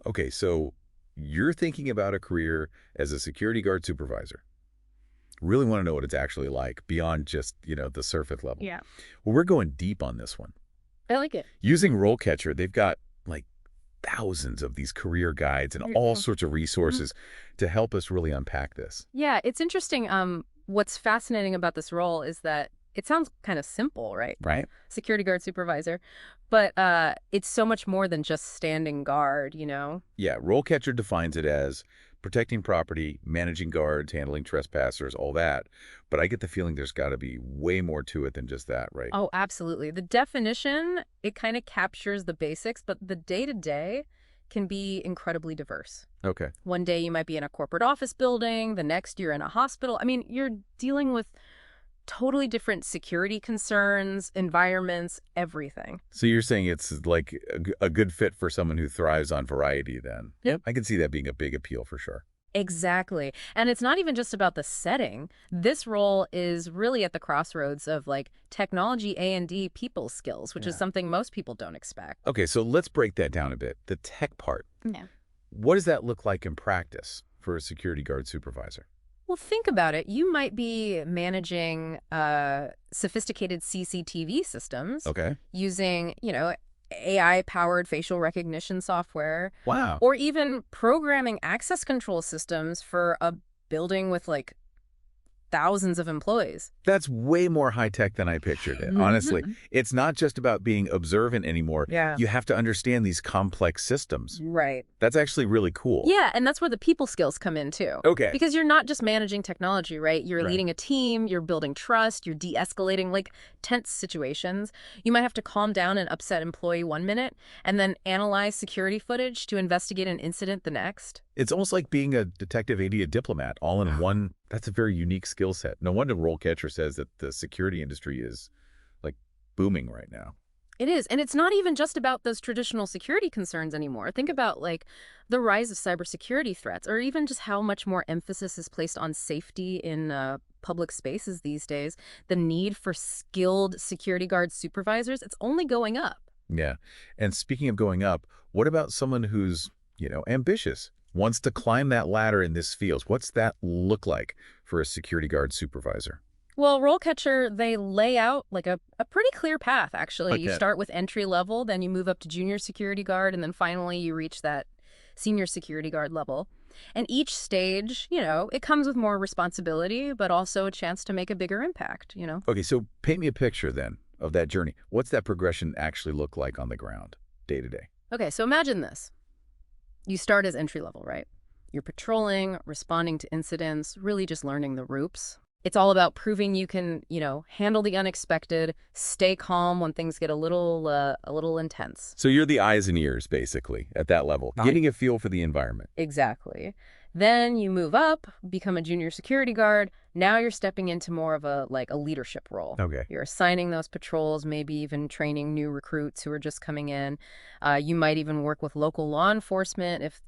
Okay, so you're thinking about a career as a security guard supervisor. Really want to know what it's actually like beyond just, the surface level. Yeah. Well, we're going deep on this one. I like it. Using RoleCatcher, they've got like thousands of these career guides and all sorts of Mhm. resources to help us really unpack this. Yeah, it's interesting. What's fascinating about this role is that it sounds kind of simple, right? Right? Security guard supervisor, but it's so much more than just standing guard, you know? Yeah, RoleCatcher defines it as protecting property, managing guards, handling trespassers, all that. But I get the feeling there's got to be way more to it than just that, right? Oh, absolutely. The definition, it kind of captures the basics, but the day-to-day can be incredibly diverse. Okay. One day you might be in a corporate office building, the next you're in a hospital. I mean, you're dealing with totally different security concerns, environments, everything. So you're saying it's like a good fit for someone who thrives on variety then? Yep. I can see that being a big appeal for sure. Exactly. And it's not even just about the setting. This role is really at the crossroads of like technology A&D people skills, which is Yeah. something most people don't expect. Okay, so let's break that down a bit. The tech part. Yeah. What does that look like in practice for a security guard supervisor? Well, think about it. You might be managing sophisticated CCTV systems Okay. using, AI-powered facial recognition software, Wow. or even programming access control systems for a building with like thousands of employees. That's way more high-tech than I pictured it, honestly. It's not just about being observant anymore. Yeah. You have to understand these complex systems. Right. That's actually really cool. Yeah, and that's where the people skills come in too. Okay. Because you're not just managing technology, right? You're Right. leading a team, you're building trust, you're de-escalating like tense situations. You might have to calm down an upset employee 1 minute and then analyze security footage to investigate an incident the next. It's almost like being a detective AD, a diplomat, all in one. That's a very unique skill set. No wonder RoleCatcher says that the security industry is like booming right now. It is. And it's not even just about those traditional security concerns anymore. Think about like the rise of cybersecurity threats, or even just how much more emphasis is placed on safety in public spaces these days. The need for skilled security guard supervisors, it's only going up. Yeah. And speaking of going up, what about someone who's, ambitious, wants to climb that ladder in this field? What's that look like for a security guard supervisor? Well, RoleCatcher, they lay out like a pretty clear path, actually. You Okay. start with entry level, then you move up to junior security guard, and then finally you reach that senior security guard level. And each stage, it comes with more responsibility, but also a chance to make a bigger impact. Okay, so paint me a picture then of that journey. What's that progression actually look like on the ground, day to day? Okay, so imagine this. You start as entry level, right? You're patrolling, responding to incidents, really just learning the ropes. It's all about proving you can, handle the unexpected, stay calm when things get a little intense. So you're the eyes and ears, basically, at that level, getting a feel for the environment. Exactly. Then you move up, become a junior security guard. Now you're stepping into more of a leadership role. Okay. You're assigning those patrols, maybe even training new recruits who are just coming in. You might even work with local law enforcement if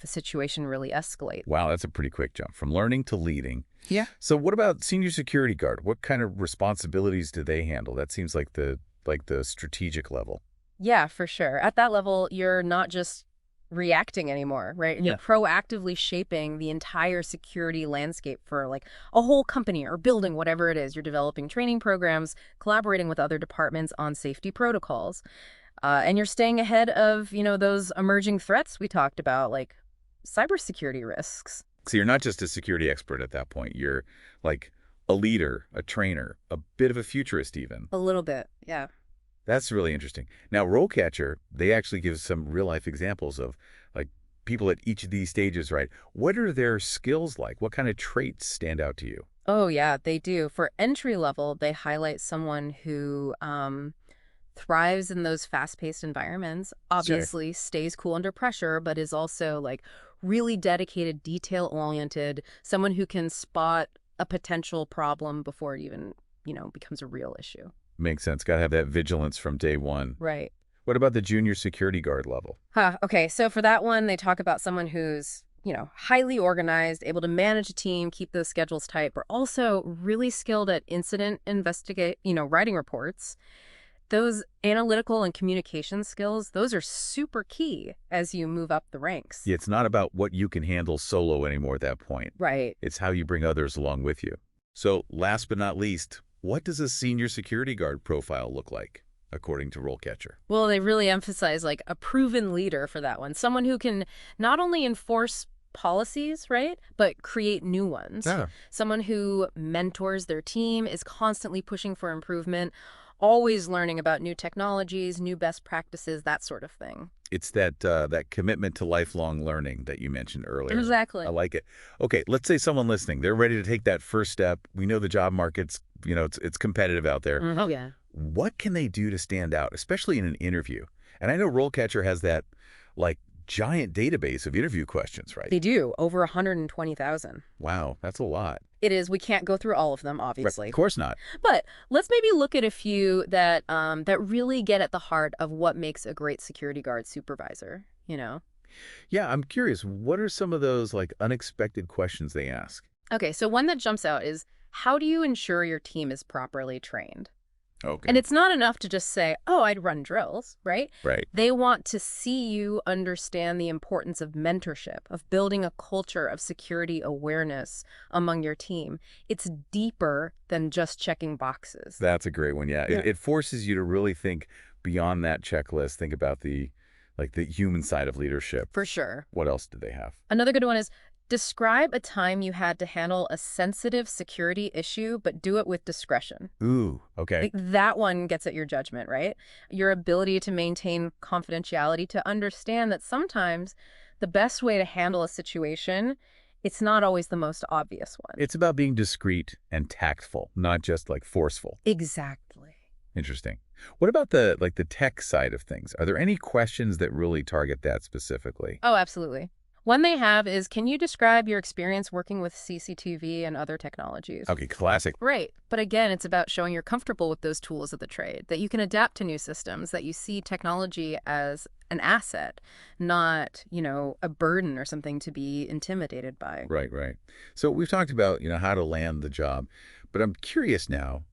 a situation really escalates. Wow, that's a pretty quick jump from learning to leading. Yeah. So what about senior security guard? What kind of responsibilities do they handle? That seems like the strategic level. Yeah, for sure. At that level, you're not just reacting anymore, right? Yeah. You're proactively shaping the entire security landscape for like a whole company or building, whatever it is. You're developing training programs, collaborating with other departments on safety protocols. And you're staying ahead of, those emerging threats we talked about, like cybersecurity risks. So you're not just a security expert at that point. You're like a leader, a trainer, a bit of a futurist even. A little bit, yeah. That's really interesting. Now, RoleCatcher, they actually give some real-life examples of like people at each of these stages, right? What are their skills like? What kind of traits stand out to you? Oh, yeah, they do. For entry level, they highlight someone who thrives in those fast-paced environments, obviously stays cool under pressure, but is also like really dedicated, detail-oriented, someone who can spot a potential problem before it even, becomes a real issue. Makes sense. Got to have that vigilance from day one. Right. What about the junior security guard level? Okay, so for that one, they talk about someone who's, highly organized, able to manage a team, keep those schedules tight, but also really skilled at incident writing reports. Those analytical and communication skills, those are super key as you move up the ranks. Yeah, it's not about what you can handle solo anymore at that point. Right. It's how you bring others along with you. So last but not least, what does a senior security guard profile look like, according to RoleCatcher? Well, they really emphasize like a proven leader for that one. Someone who can not only enforce policies, right, but create new ones. Yeah. Someone who mentors their team, is constantly pushing for improvement, always learning about new technologies, new best practices, that sort of thing. It's that commitment to lifelong learning that you mentioned earlier. Exactly. I like it. Okay, let's say someone listening, they're ready to take that first step. We know the job market's, it's competitive out there. Oh, yeah. What can they do to stand out, especially in an interview? And I know RoleCatcher has that, like, giant database of interview questions, right? They do, over 120,000. Wow, that's a lot. It is. We can't go through all of them, obviously. Right, of course not. But let's maybe look at a few that that really get at the heart of what makes a great security guard supervisor, Yeah, I'm curious, what are some of those, like, unexpected questions they ask? Okay, so one that jumps out is, how do you ensure your team is properly trained? Okay. And it's not enough to just say, oh, I'd run drills, right? Right. They want to see you understand the importance of mentorship, of building a culture of security awareness among your team. It's deeper than just checking boxes. That's a great one, yeah. Yeah. It forces you to really think beyond that checklist, think about the human side of leadership. For sure. What else do they have? Another good one is, describe a time you had to handle a sensitive security issue, but do it with discretion. Ooh, okay. Like, that one gets at your judgment, right? Your ability to maintain confidentiality, to understand that sometimes the best way to handle a situation, it's not always the most obvious one. It's about being discreet and tactful, not just, like, forceful. Exactly. Interesting. What about the tech side of things? Are there any questions that really target that specifically? Oh, absolutely. One they have is, can you describe your experience working with CCTV and other technologies? Okay, classic. Right. But again, it's about showing you're comfortable with those tools of the trade, that you can adapt to new systems, that you see technology as an asset, not, a burden or something to be intimidated by. Right, right. So we've talked about, how to land the job, but I'm curious now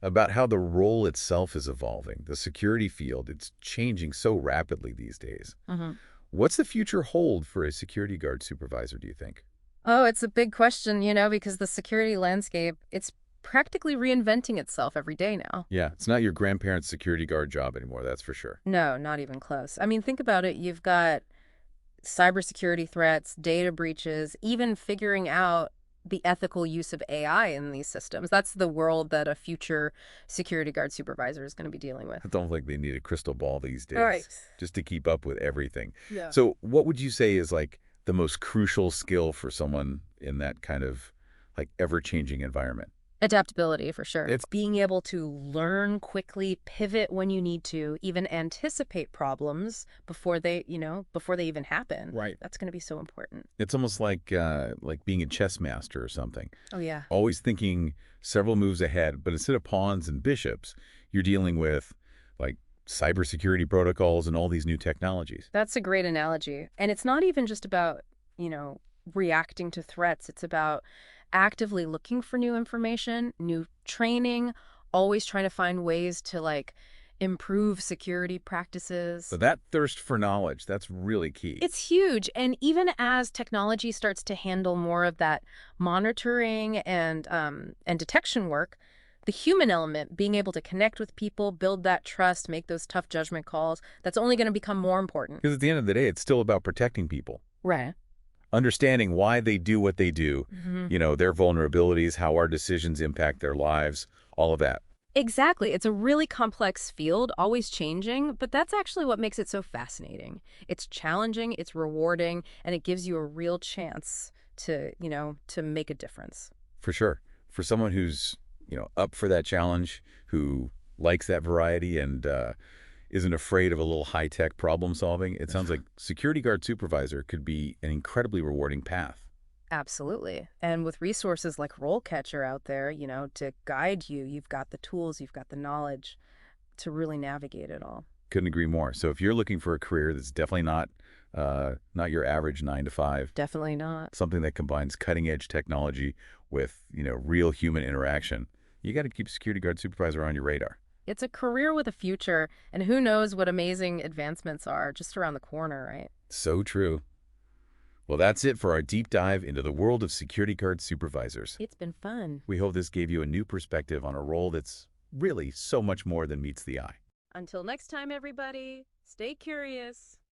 about how the role itself is evolving. The security field, it's changing so rapidly these days. Mm-hmm. What's the future hold for a security guard supervisor, do you think? Oh, it's a big question, because the security landscape, it's practically reinventing itself every day now. Yeah, it's not your grandparents' security guard job anymore, that's for sure. No, not even close. I mean, think about it. You've got cybersecurity threats, data breaches, even figuring out the ethical use of AI in these systems. That's the world that a future security guard supervisor is going to be dealing with. I don't think they need a crystal ball these days. Right. Just to keep up with everything. Yeah. So what would you say is, like, the most crucial skill for someone in that kind of, like, ever-changing environment? Adaptability, for sure. It's being able to learn quickly, pivot when you need to, even anticipate problems before they even happen. Right. That's going to be so important. It's almost like being a chess master or something. Oh, yeah. Always thinking several moves ahead, but instead of pawns and bishops, you're dealing with, like, cybersecurity protocols and all these new technologies. That's a great analogy. And it's not even just about, reacting to threats. It's about actively looking for new information, new training, always trying to find ways to, like, improve security practices. So that thirst for knowledge, that's really key. It's huge. And even as technology starts to handle more of that monitoring and detection work, the human element, being able to connect with people, build that trust, make those tough judgment calls, that's only going to become more important. Because at the end of the day, it's still about protecting people. Right. Understanding why they do what they do, Mm-hmm. Their vulnerabilities, how our decisions impact their lives, all of that. Exactly. It's a really complex field, always changing, but that's actually what makes it so fascinating. It's challenging, it's rewarding, and it gives you a real chance to make a difference. For sure. For someone who's, up for that challenge, who likes that variety and isn't afraid of a little high-tech problem solving, it sounds like security guard supervisor could be an incredibly rewarding path. Absolutely. And with resources like RoleCatcher out there, to guide you, you've got the tools, you've got the knowledge to really navigate it all. Couldn't agree more. So if you're looking for a career that's definitely not your average 9 to 5, Definitely not. something that combines cutting-edge technology with, real human interaction, you got to keep security guard supervisor on your radar. It's a career with a future, and who knows what amazing advancements are just around the corner, right? So true. Well, that's it for our deep dive into the world of security guard supervisors. It's been fun. We hope this gave you a new perspective on a role that's really so much more than meets the eye. Until next time, everybody, stay curious.